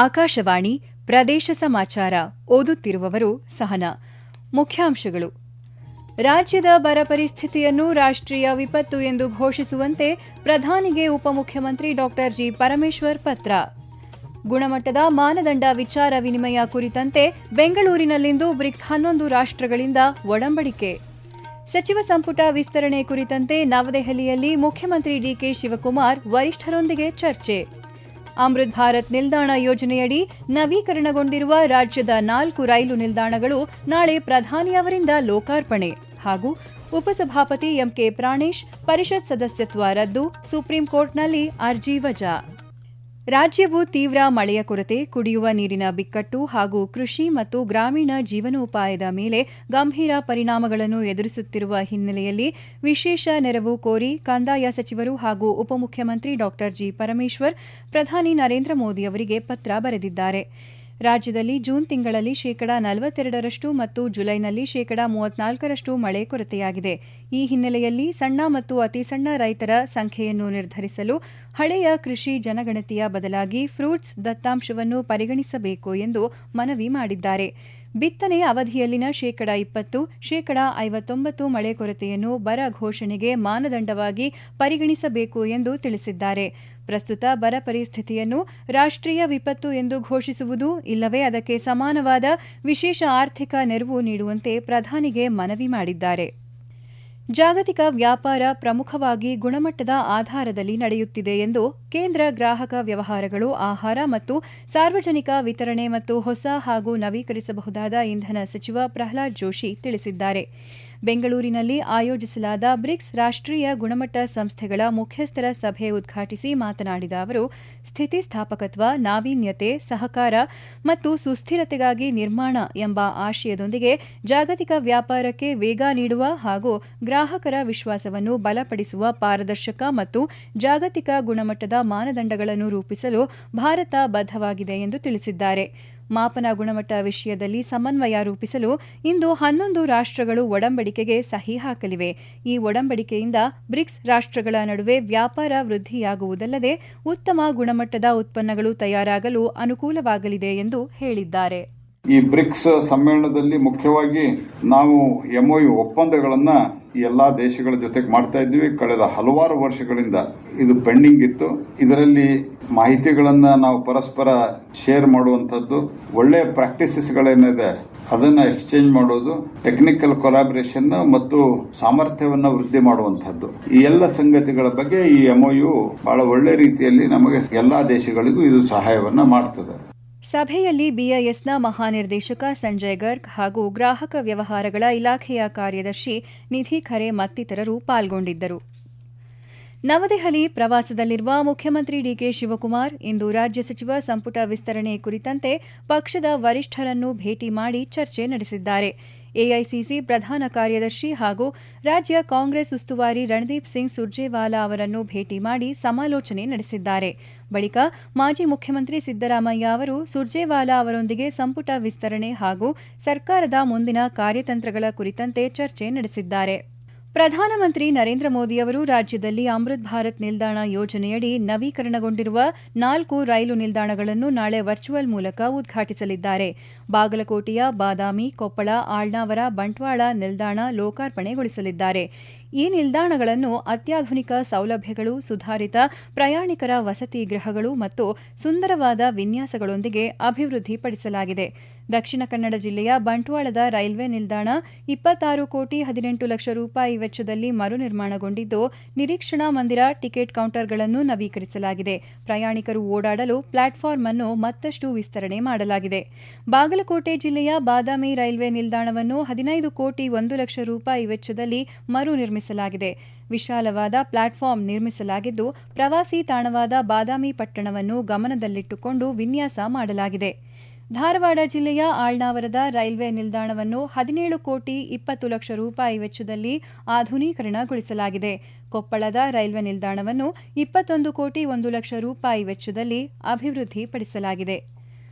ಆಕಾಶವಾಣಿ ಪ್ರದೇಶ ಸಮಾಚಾರ ಓದುತ್ತಿರುವವರು ಸಹನಾ. ಮುಖ್ಯಾಂಶಗಳು: ರಾಜ್ಯದ ಬರ ಪರಿಸ್ಥಿತಿಯನ್ನು ರಾಷ್ಟ್ರೀಯ ವಿಪತ್ತು ಎಂದು ಘೋಷಿಸುವಂತೆ ಪ್ರಧಾನಿಗೆ ಉಪಮುಖ್ಯಮಂತ್ರಿ ಡಾ ಜಿ. ಪರಮೇಶ್ವರ್ ಪತ್ರ. ಗುಣಮಟ್ಟದ ಮಾನದಂಡ ವಿಚಾರ ವಿನಿಮಯ ಕುರಿತಂತೆ ಬೆಂಗಳೂರಿನಲ್ಲಿಂದು ಬ್ರಿಕ್ಸ್ 11 ರಾಷ್ಟ್ರಗಳಿಂದ ಒಡಂಬಡಿಕೆ. ಸಚಿವ ಸಂಪುಟ ವಿಸ್ತರಣೆ ಕುರಿತಂತೆ ನವದೆಹಲಿಯಲ್ಲಿ ಮುಖ್ಯಮಂತ್ರಿ ಡಿಕೆ ಶಿವಕುಮಾರ್ ವರಿಷ್ಠರೊಂದಿಗೆ ಚರ್ಚೆ. ಅಮೃತ್ ಭಾರತ್ ನಿಲ್ದಾಣ ಯೋಜನೆಯಡಿ ನವೀಕರಣಗೊಂಡಿರುವ ರಾಜ್ಯದ 4 ರೈಲು ನಿಲ್ದಾಣಗಳು ನಾಳೆ ಪ್ರಧಾನಿ ಅವರಿಂದ ಲೋಕಾರ್ಪಣೆ. ಹಾಗೂ ಉಪಸಭಾಪತಿ ಎಂಕೆ ಪ್ರಾಣೇಶ್ ಪರಿಷತ್ ಸದಸ್ಯತ್ವ ರದ್ದು, ಸುಪ್ರೀಂ ಕೋರ್ಟ್ನಲ್ಲಿ ಅರ್ಜಿ ವಜಾ. ರಾಜ್ಯವು ತೀವ್ರ ಮಳೆಯ ಕೊರತೆ, ಕುಡಿಯುವ ನೀರಿನ ಬಿಕ್ಕಟ್ಟು ಹಾಗೂ ಕೃಷಿ ಮತ್ತು ಗ್ರಾಮೀಣ ಜೀವನೋಪಾಯದ ಮೇಲೆ ಗಂಭೀರ ಪರಿಣಾಮಗಳನ್ನು ಎದುರಿಸುತ್ತಿರುವ ಹಿನ್ನೆಲೆಯಲ್ಲಿ ವಿಶೇಷ ನೆರವು ಕೋರಿ ಕಂದಾಯ ಸಚಿವರು ಹಾಗೂ ಉಪಮುಖ್ಯಮಂತ್ರಿ ಡಾ ಜಿ. ಪರಮೇಶ್ವರ್ ಪ್ರಧಾನಿ ನರೇಂದ್ರ ಮೋದಿ ಅವರಿಗೆ ಪತ್ರ ಬರೆದಿದ್ದಾರೆ. ರಾಜ್ಯದಲ್ಲಿ ಜೂನ್ ತಿಂಗಳಲ್ಲಿ ಶೇಕಡಾ 42% ಮತ್ತು ಜುಲೈನಲ್ಲಿ ಶೇಕಡಾ 34% ಮಳೆ ಕೊರತೆಯಾಗಿದೆ. ಈ ಹಿನ್ನೆಲೆಯಲ್ಲಿ ಸಣ್ಣ ಮತ್ತು ಅತಿ ಸಣ್ಣ ರೈತರ ಸಂಖ್ಯೆಯನ್ನು ನಿರ್ಧರಿಸಲು ಹಳೆಯ ಕೃಷಿ ಜನಗಣತಿಯ ಬದಲಾಗಿ ಫ್ರೂಟ್ಸ್ ದತ್ತಾಂಶವನ್ನು ಪರಿಗಣಿಸಬೇಕು ಎಂದು ಮನವಿ ಮಾಡಿದ್ದಾರೆ. ಬಿತ್ತನೆ ಅವಧಿಯಲ್ಲಿನ ಶೇಕಡಾ 20, ಶೇಕಡಾ 59 ಮಳೆ ಕೊರತೆಯನ್ನು ಬರ ಘೋಷಣೆಗೆ ಮಾನದಂಡವಾಗಿ ಪರಿಗಣಿಸಬೇಕು ಎಂದು ತಿಳಿಸಿದ್ದಾರೆ. ಪ್ರಸ್ತುತ ಬರ ಪರಿಸ್ಥಿತಿಯನ್ನು ರಾಷ್ಟ್ರೀಯ ವಿಪತ್ತು ಎಂದು ಘೋಷಿಸುವುದು ಇಲ್ಲವೇ ಅದಕ್ಕೆ ಸಮಾನವಾದ ವಿಶೇಷ ಆರ್ಥಿಕ ನೆರವು ನೀಡುವಂತೆ ಪ್ರಧಾನಿಗೆ ಮನವಿ ಮಾಡಿದ್ದಾರೆ. ಜಾಗತಿಕ ವ್ಯಾಪಾರ ಪ್ರಮುಖವಾಗಿ ಗುಣಮಟ್ಟದ ಆಧಾರದಲ್ಲಿ ನಡೆಯುತ್ತಿದೆ ಎಂದು ಕೇಂದ್ರ ಗ್ರಾಹಕ ವ್ಯವಹಾರಗಳು, ಆಹಾರ ಮತ್ತು ಸಾರ್ವಜನಿಕ ವಿತರಣೆ ಮತ್ತು ಹೊಸ ಹಾಗೂ ನವೀಕರಿಸಬಹುದಾದ ಇಂಧನ ಸಚಿವ ಪ್ರಹ್ಲಾದ್ ಜೋಶಿ ತಿಳಿಸಿದ್ದಾರೆ. ಬೆಂಗಳೂರಿನಲ್ಲಿ ಆಯೋಜಿಸಲಾದ ಬ್ರಿಕ್ಸ್ ರಾಷ್ಟ್ರೀಯ ಗುಣಮಟ್ಟ ಸಂಸ್ಥೆಗಳ ಮುಖ್ಯಸ್ಥರ ಸಭೆ ಉದ್ಘಾಟಿಸಿ ಮಾತನಾಡಿದ ಅವರು, ಸ್ಥಿತಿಸ್ಥಾಪಕತ್ವ, ನಾವೀನ್ಯತೆ, ಸಹಕಾರ ಮತ್ತು ಸುಸ್ಥಿರತೆಗಾಗಿ ನಿರ್ಮಾಣ ಎಂಬ ಆಶಯದೊಂದಿಗೆ ಜಾಗತಿಕ ವ್ಯಾಪಾರಕ್ಕೆ ವೇಗ ನೀಡುವ ಹಾಗೂ ಗ್ರಾಹಕರ ವಿಶ್ವಾಸವನ್ನು ಬಲಪಡಿಸುವ ಪಾರದರ್ಶಕ ಮತ್ತು ಜಾಗತಿಕ ಗುಣಮಟ್ಟದ ಮಾನದಂಡಗಳನ್ನು ರೂಪಿಸಲು ಭಾರತ ಬದ್ಧವಾಗಿದೆ ಎಂದು ತಿಳಿಸಿದ್ದಾರೆ. ಮಾಪನ ಗುಣಮಟ್ಟ ವಿಷಯದಲ್ಲಿ ಸಮನ್ವಯ ರೂಪಿಸಲು ಇಂದು 11 ರಾಷ್ಟ್ರಗಳು ಒಡಂಬಡಿಕೆಗೆ ಸಹಿ ಹಾಕಲಿವೆ. ಈ ಒಡಂಬಡಿಕೆಯಿಂದ ಬ್ರಿಕ್ಸ್ ರಾಷ್ಟ್ರಗಳ ನಡುವೆ ವ್ಯಾಪಾರ ವೃದ್ಧಿಯಾಗುವುದಲ್ಲದೆ ಉತ್ತಮ ಗುಣಮಟ್ಟದ ಉತ್ಪನ್ನಗಳು ತಯಾರಾಗಲು ಅನುಕೂಲವಾಗಲಿದೆ ಎಂದು ಹೇಳಿದ್ದಾರೆ. ಈ ಬ್ರಿಕ್ಸ್ ಸಮ್ಮೇಳನದಲ್ಲಿ ಮುಖ್ಯವಾಗಿ ನಾವು MOU ಒಪ್ಪಂದಗಳನ್ನ ಎಲ್ಲಾ ದೇಶಗಳ ಜೊತೆಗೆ ಮಾಡ್ತಾ ಇದ್ವಿ. ಕಳೆದ ಹಲವಾರು ವರ್ಷಗಳಿಂದ ಇದು ಪೆಂಡಿಂಗ್ ಇತ್ತು. ಇದರಲ್ಲಿ ಮಾಹಿತಿಗಳನ್ನ ನಾವು ಪರಸ್ಪರ ಶೇರ್ ಮಾಡುವಂತದ್ದು, ಒಳ್ಳೆಯ ಪ್ರಾಕ್ಟೀಸಸ್ಗಳೇನಿದೆ ಅದನ್ನ ಎಕ್ಸ್ಚೇಂಜ್ ಮಾಡೋದು, ಟೆಕ್ನಿಕಲ್ ಕೊಲಾಬರೇಷನ್ ಮತ್ತು ಸಾಮರ್ಥ್ಯವನ್ನ ವೃದ್ಧಿ ಮಾಡುವಂತದ್ದು, ಈ ಎಲ್ಲ ಸಂಗತಿಗಳ ಬಗ್ಗೆ ಈ MOU ಬಹಳ ಒಳ್ಳೆ ರೀತಿಯಲ್ಲಿ ನಮಗೆ ಎಲ್ಲಾ ದೇಶಗಳಿಗೂ ಇದು ಸಹಾಯವನ್ನ ಮಾಡ್ತದೆ. ಸಭೆಯಲ್ಲಿ BISನ ಮಹಾನಿರ್ದೇಶಕ ಸಂಜಯ್ ಗರ್ಗ್ ಹಾಗೂ ಗ್ರಾಹಕ ವ್ಯವಹಾರಗಳ ಇಲಾಖೆಯ ಕಾರ್ಯದರ್ಶಿ ನಿಧಿ ಖರೆ ಮತ್ತಿತರರು ಪಾಲ್ಗೊಂಡಿದ್ದರು. ನವದೆಹಲಿ ಪ್ರವಾಸದಲ್ಲಿರುವ ಮುಖ್ಯಮಂತ್ರಿ ಡಿಕೆ ಶಿವಕುಮಾರ್ ಇಂದು ರಾಜ್ಯ ಸಚಿವ ಸಂಪುಟ ವಿಸ್ತರಣೆ ಕುರಿತಂತೆ ಪಕ್ಷದ ವರಿಷ್ಠರನ್ನು ಭೇಟಿ ಮಾಡಿ ಚರ್ಚೆ ನಡೆಸಿದ್ದಾರೆ. ಎಐಸಿಸಿ ಪ್ರಧಾನ ಕಾರ್ಯದರ್ಶಿ ಹಾಗೂ ರಾಜ್ಯ ಕಾಂಗ್ರೆಸ್ ಉಸ್ತುವಾರಿ ರಣದೀಪ್ ಸಿಂಗ್ ಸುರ್ಜೇವಾಲಾ ಅವರನ್ನು ಭೇಟಿ ಮಾಡಿ ಸಮಾಲೋಚನೆ ನಡೆಸಿದ್ದಾರೆ. ಬಳಿಕ ಮಾಜಿ ಮುಖ್ಯಮಂತ್ರಿ ಸಿದ್ದರಾಮಯ್ಯ ಅವರು ಸುರ್ಜೇವಾಲಾ ಅವರೊಂದಿಗೆ ಸಂಪುಟ ವಿಸ್ತರಣೆ ಹಾಗೂ ಸರ್ಕಾರದ ಮುಂದಿನ ಕಾರ್ಯತಂತ್ರಗಳ ಕುರಿತಂತೆ ಚರ್ಚೆ ನಡೆಸಿದ್ದಾರೆ. ಪ್ರಧಾನಮಂತ್ರಿ ನರೇಂದ್ರ ಮೋದಿ ಅವರು ರಾಜ್ಯದಲ್ಲಿ ಅಮೃತ್ ಭಾರತ್ ನಿಲ್ದಾಣ ಯೋಜನೆಯಡಿ ನವೀಕರಣಗೊಂಡಿರುವ 4 ರೈಲು ನಿಲ್ದಾಣಗಳನ್ನು ನಾಳೆ ವರ್ಚುವಲ್ ಮೂಲಕ ಉದ್ಘಾಟಿಸಲಿದ್ದಾರೆ. ಬಾಗಲಕೋಟೆಯ ಬಾದಾಮಿ, ಕೊಪ್ಪಳ, ಆಳ್ನಾವರ, ಬಂಟ್ವಾಳ ನಿಲ್ದಾಣ ಲೋಕಾರ್ಪಣೆಗೊಳಿಸಲಿದ್ದಾರೆ. ಈ ನಿಲ್ದಾಣಗಳನ್ನು ಅತ್ಯಾಧುನಿಕ ಸೌಲಭ್ಯಗಳು, ಸುಧಾರಿತ ಪ್ರಯಾಣಿಕರ ವಸತಿ ಗೃಹಗಳು ಮತ್ತು ಸುಂದರವಾದ ವಿನ್ಯಾಸಗಳೊಂದಿಗೆ ಅಭಿವೃದ್ಧಿಪಡಿಸಲಾಗಿದೆ. ದಕ್ಷಿಣ ಕನ್ನಡ ಜಿಲ್ಲೆಯ ಬಂಟ್ವಾಳದ ರೈಲ್ವೆ ನಿಲ್ದಾಣ 26 ಕೋಟಿ 18 ಲಕ್ಷ ರೂಪಾಯಿ ವೆಚ್ಚದಲ್ಲಿ ಮರು ನಿರ್ಮಾಣಗೊಂಡಿದ್ದು, ನಿರೀಕ್ಷಣಾ ಮಂದಿರ, ಟಿಕೆಟ್ ಕೌಂಟರ್ಗಳನ್ನು ನವೀಕರಿಸಲಾಗಿದೆ. ಪ್ರಯಾಣಿಕರು ಓಡಾಡಲು ಪ್ಲಾಟ್ಫಾರ್ಮ್ ಅನ್ನು ಮತ್ತಷ್ಟು ವಿಸ್ತರಣೆ ಮಾಡಲಾಗಿದೆ. ಬಾಗಲಕೋಟೆ ಜಿಲ್ಲೆಯ ಬಾದಾಮಿ ರೈಲ್ವೆ ನಿಲ್ದಾಣವನ್ನು 15 ಕೋಟಿ 1 ಲಕ್ಷ ರೂಪಾಯಿ ವೆಚ್ಚದಲ್ಲಿ ಮರು ನಿರ್ಮಿಸಲಾಗಿದೆ. ವಿಶಾಲವಾದ ಪ್ಲಾಟ್ಫಾರ್ಮ್ ನಿರ್ಮಿಸಲಾಗಿದ್ದು, ಪ್ರವಾಸಿ ತಾಣವಾದ ಬಾದಾಮಿ ಪಟ್ಟಣವನ್ನು ಗಮನದಲ್ಲಿಟ್ಟುಕೊಂಡು ವಿನ್ಯಾಸ ಮಾಡಲಾಗಿದೆ. ಧಾರವಾಡ ಜಿಲ್ಲೆಯ ಆಳ್ನಾವರದ ರೈಲ್ವೆ ನಿಲ್ದಾಣವನ್ನು 17 ಕೋಟಿ 20 ಲಕ್ಷ ರೂಪಾಯಿ ವೆಚ್ಚದಲ್ಲಿ ಆಧುನೀಕರಣಗೊಳಿಸಲಾಗಿದೆ. ಕೊಪ್ಪಳದ ರೈಲ್ವೆ ನಿಲ್ದಾಣವನ್ನು 21 ಕೋಟಿ 1 ಲಕ್ಷ ರೂಪಾಯಿ ವೆಚ್ಚದಲ್ಲಿ ಅಭಿವೃದ್ಧಿಪಡಿಸಲಾಗಿದೆ.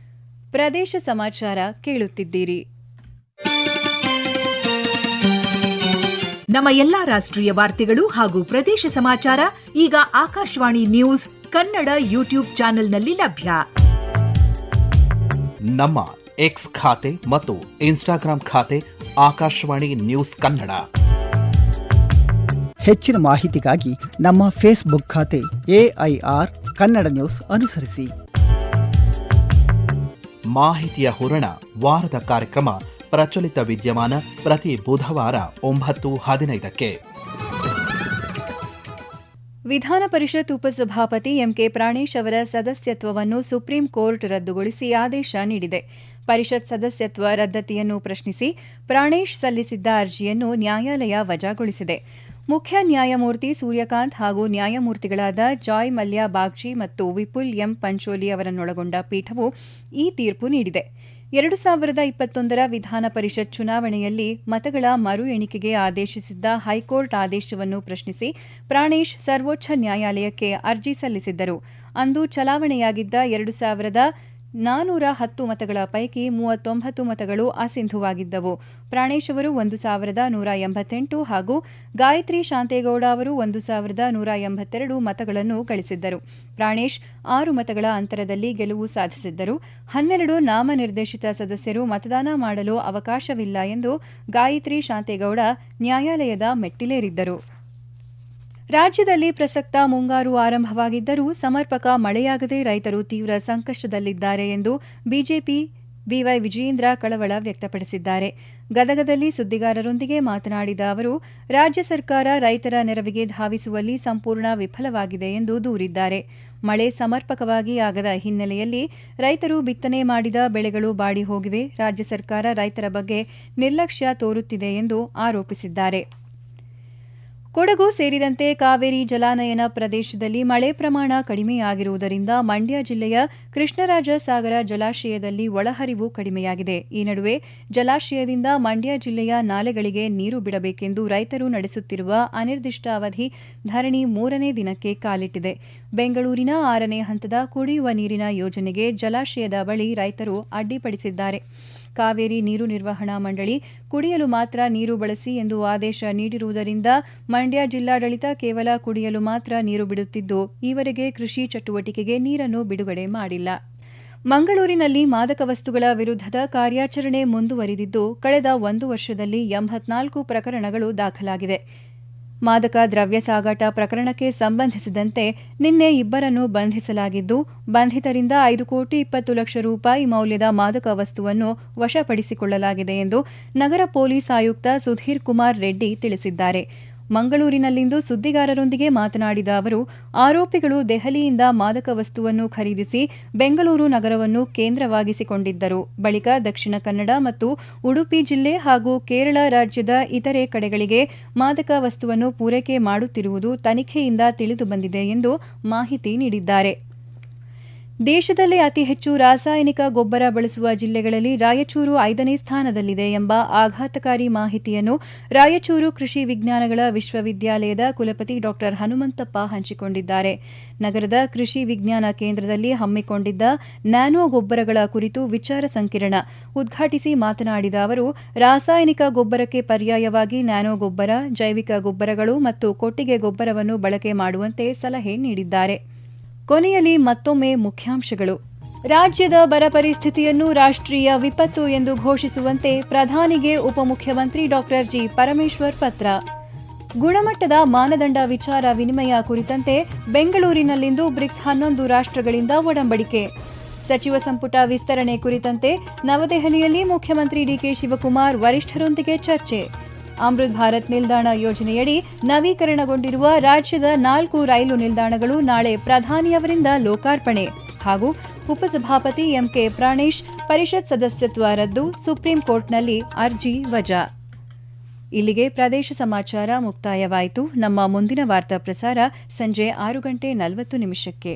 ಪ್ರದೇಶ ಸಮಾಚಾರ ಕೇಳುತ್ತಿದ್ದೀರಿ. ನಮ್ಮ ಎಲ್ಲಾ ರಾಷ್ಟ್ರೀಯ ವಾರ್ತೆಗಳು ಹಾಗೂ ಪ್ರದೇಶ ಸಮಾಚಾರ ಈಗ ಆಕಾಶವಾಣಿ ನ್ಯೂಸ್ ಕನ್ನಡ ಯೂಟ್ಯೂಬ್ ಚಾನೆಲ್ನಲ್ಲಿ ಲಭ್ಯ. ನಮ್ಮ ಎಕ್ಸ್ ಖಾತೆ ಮತ್ತು ಇನ್ಸ್ಟಾಗ್ರಾಂ ಖಾತೆ ಆಕಾಶವಾಣಿ ನ್ಯೂಸ್ ಕನ್ನಡ. ಹೆಚ್ಚಿನ ಮಾಹಿತಿಗಾಗಿ ನಮ್ಮ ಫೇಸ್ಬುಕ್ ಖಾತೆ AIR ಕನ್ನಡ ನ್ಯೂಸ್ ಅನುಸರಿಸಿ. ಮಾಹಿತಿಯ ಹೂರಣ ವಾರದ ಕಾರ್ಯಕ್ರಮ ಪ್ರಚಲಿತ ವಿದ್ಯಮಾನ ಪ್ರತಿ ಬುಧವಾರ 9:15. ವಿಧಾನ ಪರಿಷತ್ ಉಪಸಭಾಪತಿ ಎಂಕೆ ಪ್ರಾಣೇಶ್ ಅವರ ಸದಸ್ಯತ್ವವನ್ನು ಸುಪ್ರೀಂ ಕೋರ್ಟ್ ರದ್ದುಗೊಳಿಸಿ ಆದೇಶ ನೀಡಿದೆ. ಪರಿಷತ್ ಸದಸ್ಯತ್ವ ರದ್ದತಿಯನ್ನು ಪ್ರಶ್ನಿಸಿ ಪ್ರಾಣೇಶ್ ಸಲ್ಲಿಸಿದ್ದ ಅರ್ಜಿಯನ್ನು ನ್ಯಾಯಾಲಯ ವಜಾಗೊಳಿಸಿದೆ. ಮುಖ್ಯ ನ್ಯಾಯಮೂರ್ತಿ ಸೂರ್ಯಕಾಂತ್ ಹಾಗೂ ನ್ಯಾಯಮೂರ್ತಿಗಳಾದ ಜಾಯ್ ಮಲ್ಯ ಬಾಗ್ಚಿ ಮತ್ತು ವಿಪುಲ್ ಎಂ ಪಂಚೋಲಿ ಅವರನ್ನೊಳಗೊಂಡ ಪೀಠವು ಈ ತೀರ್ಪು ನೀಡಿದೆ. 2021 ವಿಧಾನ ಪರಿಷತ್ ಚುನಾವಣೆಯಲ್ಲಿ ಮತಗಳ ಮರು ಎಣಿಕೆಗೆ ಆದೇಶಿಸಿದ್ದ ಹೈಕೋರ್ಟ್ ಆದೇಶವನ್ನು ಪ್ರಶ್ನಿಸಿ ಪ್ರಾಣೇಶ್ ಸರ್ವೋಚ್ಚ ನ್ಯಾಯಾಲಯಕ್ಕೆ ಅರ್ಜಿ ಸಲ್ಲಿಸಿದ್ದರು. ಅಂದು ಚಲಾವಣೆಯಾಗಿದ್ದ 2410 ಮತಗಳ ಪೈಕಿ 39 ಮತಗಳು ಅಸಿಂಧುವಾಗಿದ್ದವು. ಪ್ರಾಣೇಶ್ ಅವರು 1188 ಹಾಗೂ ಗಾಯತ್ರಿ ಶಾಂತೇಗೌಡ ಅವರು 1182 ಮತಗಳನ್ನು ಗಳಿಸಿದ್ದರು. ಪ್ರಾಣೇಶ್ 6 ಮತಗಳ ಅಂತರದಲ್ಲಿ ಗೆಲುವು ಸಾಧಿಸಿದ್ದರು. 12 ನಾಮನಿರ್ದೇಶಿತ ಸದಸ್ಯರು ಮತದಾನ ಮಾಡಲು ಅವಕಾಶವಿಲ್ಲ ಎಂದು ಗಾಯತ್ರಿ ಶಾಂತೇಗೌಡ ನ್ಯಾಯಾಲಯದ ಮೆಟ್ಟಿಲೇರಿದ್ದರು. ರಾಜ್ಯದಲ್ಲಿ ಪ್ರಸಕ್ತ ಮುಂಗಾರು ಆರಂಭವಾಗಿದ್ದರೂ ಸಮರ್ಪಕ ಮಳೆಯಾಗದೆ ರೈತರು ತೀವ್ರ ಸಂಕಷ್ಟದಲ್ಲಿದ್ದಾರೆ ಎಂದು ಬಿಜೆಪಿ ಬಿವೈ ವಿಜಯೇಂದ್ರ ಕಳವಳ ವ್ಯಕ್ತಪಡಿಸಿದ್ದಾರೆ. ಗದಗದಲ್ಲಿ ಸುದ್ದಿಗಾರರೊಂದಿಗೆ ಮಾತನಾಡಿದ ಅವರು, ರಾಜ್ಯ ಸರ್ಕಾರ ರೈತರ ನೆರವಿಗೆ ಧಾವಿಸುವಲ್ಲಿ ಸಂಪೂರ್ಣ ವಿಫಲವಾಗಿದೆ ಎಂದು ದೂರಿದ್ದಾರೆ. ಮಳೆ ಸಮರ್ಪಕವಾಗಿ ಆಗದ ಹಿನ್ನೆಲೆಯಲ್ಲಿ ರೈತರು ಬಿತ್ತನೆ ಮಾಡಿದ ಬೆಳೆಗಳು ಬಾಡಿ ಹೋಗಿವೆ. ರಾಜ್ಯ ಸರ್ಕಾರ ರೈತರ ಬಗ್ಗೆ ನಿರ್ಲಕ್ಷ್ಯ ತೋರುತ್ತಿದೆ ಎಂದು ಆರೋಪಿಸಿದ್ದಾರೆ. ಕೊಡಗು ಸೇರಿದಂತೆ ಕಾವೇರಿ ಜಲಾನಯನ ಪ್ರದೇಶದಲ್ಲಿ ಮಳೆ ಪ್ರಮಾಣ ಕಡಿಮೆಯಾಗಿರುವುದರಿಂದ ಮಂಡ್ಯ ಜಿಲ್ಲೆಯ ಕೃಷ್ಣರಾಜ ಸಾಗರ ಜಲಾಶಯದಲ್ಲಿ ಒಳಹರಿವು ಕಡಿಮೆಯಾಗಿದೆ. ಈ ನಡುವೆ ಜಲಾಶಯದಿಂದ ಮಂಡ್ಯ ಜಿಲ್ಲೆಯ ನಾಲೆಗಳಿಗೆ ನೀರು ಬಿಡಬೇಕೆಂದು ರೈತರು ನಡೆಸುತ್ತಿರುವ ಅನಿರ್ದಿಷ್ಟಾವಧಿ ಧರಣಿ 3ನೇ ದಿನಕ್ಕೆ ಕಾಲಿಟ್ಟಿದೆ. ಬೆಂಗಳೂರಿನ 6ನೇ ಹಂತದ ಕುಡಿಯುವ ನೀರಿನ ಯೋಜನೆಗೆ ಜಲಾಶಯದ ಬಳಿ ರೈತರು ಅಡ್ಡಿಪಡಿಸಿದ್ದಾರೆ. ಕಾವೇರಿ ನೀರು ನಿರ್ವಹಣಾ ಮಂಡಳಿ ಕುಡಿಯಲು ಮಾತ್ರ ನೀರು ಬಳಸಿ ಎಂದು ಆದೇಶ ನೀಡಿರುವುದರಿಂದ ಮಂಡ್ಯ ಜಿಲ್ಲಾಡಳಿತ ಕೇವಲ ಕುಡಿಯಲು ಮಾತ್ರ ನೀರು ಬಿಡುತ್ತಿದ್ದು ಈವರೆಗೆ ಕೃಷಿ ಚಟುವಟಿಕೆಗೆ ನೀರನ್ನು ಬಿಡುಗಡೆ ಮಾಡಿಲ್ಲ. ಮಂಗಳೂರಿನಲ್ಲಿ ಮಾದಕ ವಸ್ತುಗಳ ವಿರುದ್ಧದ ಕಾರ್ಯಾಚರಣೆ ಮುಂದುವರಿದಿದ್ದು ಕಳೆದ 1 ವರ್ಷದಲ್ಲಿ 84 ಪ್ರಕರಣಗಳು ದಾಖಲಾಗಿದೆ. ಮಾದಕ ದ್ರವ್ಯ ಸಾಗಾಟ ಪ್ರಕರಣಕ್ಕೆ ಸಂಬಂಧಿಸಿದಂತೆ ನಿನ್ನೆ 2 ಬಂಧಿಸಲಾಗಿದ್ದು ಬಂಧಿತರಿಂದ 5,20,00,000 ರೂಪಾಯಿ ಮೌಲ್ಯದ ಮಾದಕ ವಸ್ತುವನ್ನು ವಶಪಡಿಸಿಕೊಳ್ಳಲಾಗಿದೆ ಎಂದು ನಗರ ಪೊಲೀಸ್ ಆಯುಕ್ತ ಸುಧೀರ್ ಕುಮಾರ್ ರೆಡ್ಡಿ ತಿಳಿಸಿದ್ದಾರೆ. ಮಂಗಳೂರಿನಲ್ಲಿಂದು ಸುದ್ದಿಗಾರರೊಂದಿಗೆ ಮಾತನಾಡಿದ ಅವರು, ಆರೋಪಿಗಳು ದೆಹಲಿಯಿಂದ ಮಾದಕ ವಸ್ತುವನ್ನು ಖರೀದಿಸಿ ಬೆಂಗಳೂರು ನಗರವನ್ನು ಕೇಂದ್ರವಾಗಿಸಿಕೊಂಡಿದ್ದರು. ಬಳಿಕ ದಕ್ಷಿಣ ಕನ್ನಡ ಮತ್ತು ಉಡುಪಿ ಜಿಲ್ಲೆ ಹಾಗೂ ಕೇರಳ ರಾಜ್ಯದ ಇತರೆ ಕಡೆಗಳಿಗೆ ಮಾದಕ ವಸ್ತುವನ್ನು ಪೂರೈಕೆ ಮಾಡುತ್ತಿರುವುದು ತನಿಖೆಯಿಂದ ತಿಳಿದುಬಂದಿದೆ ಎಂದು ಮಾಹಿತಿ ನೀಡಿದ್ದಾರೆ. ದೇಶದಲ್ಲಿ ಅತಿ ಹೆಚ್ಚು ರಾಸಾಯನಿಕ ಗೊಬ್ಬರ ಬಳಸುವ ಜಿಲ್ಲೆಗಳಲ್ಲಿ ರಾಯಚೂರು 5ನೇ ಸ್ಥಾನದಲ್ಲಿದೆ ಎಂಬ ಆಘಾತಕಾರಿ ಮಾಹಿತಿಯನ್ನು ರಾಯಚೂರು ಕೃಷಿ ವಿಜ್ಞಾನಗಳ ವಿಶ್ವವಿದ್ಯಾಲಯದ ಕುಲಪತಿ ಡಾ ಹನುಮಂತಪ್ಪ ಹಂಚಿಕೊಂಡಿದ್ದಾರೆ. ನಗರದ ಕೃಷಿ ವಿಜ್ಞಾನ ಕೇಂದ್ರದಲ್ಲಿ ಹಮ್ಮಿಕೊಂಡಿದ್ದ ನ್ಯಾನೋ ಗೊಬ್ಬರಗಳ ಕುರಿತು ವಿಚಾರ ಸಂಕಿರಣ ಉದ್ಘಾಟಿಸಿ ಮಾತನಾಡಿದ ಅವರು, ರಾಸಾಯನಿಕ ಗೊಬ್ಬರಕ್ಕೆ ಪರ್ಯಾಯವಾಗಿ ನ್ಯಾನೋ ಗೊಬ್ಬರ, ಜೈವಿಕ ಗೊಬ್ಬರಗಳು ಮತ್ತು ಕೊಟ್ಟಿಗೆ ಗೊಬ್ಬರವನ್ನು ಬಳಕೆ ಮಾಡುವಂತೆ ಸಲಹೆ ನೀಡಿದ್ದಾರೆ. ಕೊನೆಯಲ್ಲಿ ಮತ್ತೊಮ್ಮೆ ಮುಖ್ಯಾಂಶಗಳು. ರಾಜ್ಯದ ಬರ ಪರಿಸ್ಥಿತಿಯನ್ನು ರಾಷ್ಟ್ರೀಯ ವಿಪತ್ತು ಎಂದು ಘೋಷಿಸುವಂತೆ ಪ್ರಧಾನಿಗೆ ಉಪಮುಖ್ಯಮಂತ್ರಿ ಡಾ ಜಿ ಪರಮೇಶ್ವರ್ ಪತ್ರ. ಗುಣಮಟ್ಟದ ಮಾನದಂಡ ವಿಚಾರ ವಿನಿಮಯ ಕುರಿತಂತೆ ಬೆಂಗಳೂರಿನಲ್ಲಿಂದು ಬ್ರಿಕ್ಸ್ 11 ರಾಷ್ಟ್ರಗಳಿಂದ ಒಡಂಬಡಿಕೆ. ಸಚಿವ ಸಂಪುಟ ವಿಸ್ತರಣೆ ಕುರಿತಂತೆ ನವದೆಹಲಿಯಲ್ಲಿ ಮುಖ್ಯಮಂತ್ರಿ ಡಿಕೆ ಶಿವಕುಮಾರ್ ವರಿಷ್ಠರೊಂದಿಗೆ ಚರ್ಚೆ. ಅಮೃತ್ ಭಾರತ್ ನಿಲ್ದಾಣ ಯೋಜನೆಯಡಿ ನವೀಕರಣಗೊಂಡಿರುವ ರಾಜ್ಯದ 4 ರೈಲು ನಿಲ್ದಾಣಗಳು ನಾಳೆ ಪ್ರಧಾನಿಯವರಿಂದ ಲೋಕಾರ್ಪಣೆ. ಹಾಗೂ ಉಪಸಭಾಪತಿ ಎಂಕೆ ಪ್ರಾಣೇಶ್ ಪರಿಷತ್ ಸದಸ್ಯತ್ವ ರದ್ದು, ಸುಪ್ರೀಂ ಕೋರ್ಟ್ನಲ್ಲಿ ಅರ್ಜಿ ವಜಾ. ಇಲ್ಲಿಗೆ ಪ್ರದೇಶ ಸಮಾಚಾರ ಮುಕ್ತಾಯವಾಯಿತು. ನಮ್ಮ ಮುಂದಿನ ವಾರ್ತಾ ಪ್ರಸಾರ ಸಂಜೆ 6:40 ನಿಮಿಷಕ್ಕೆ.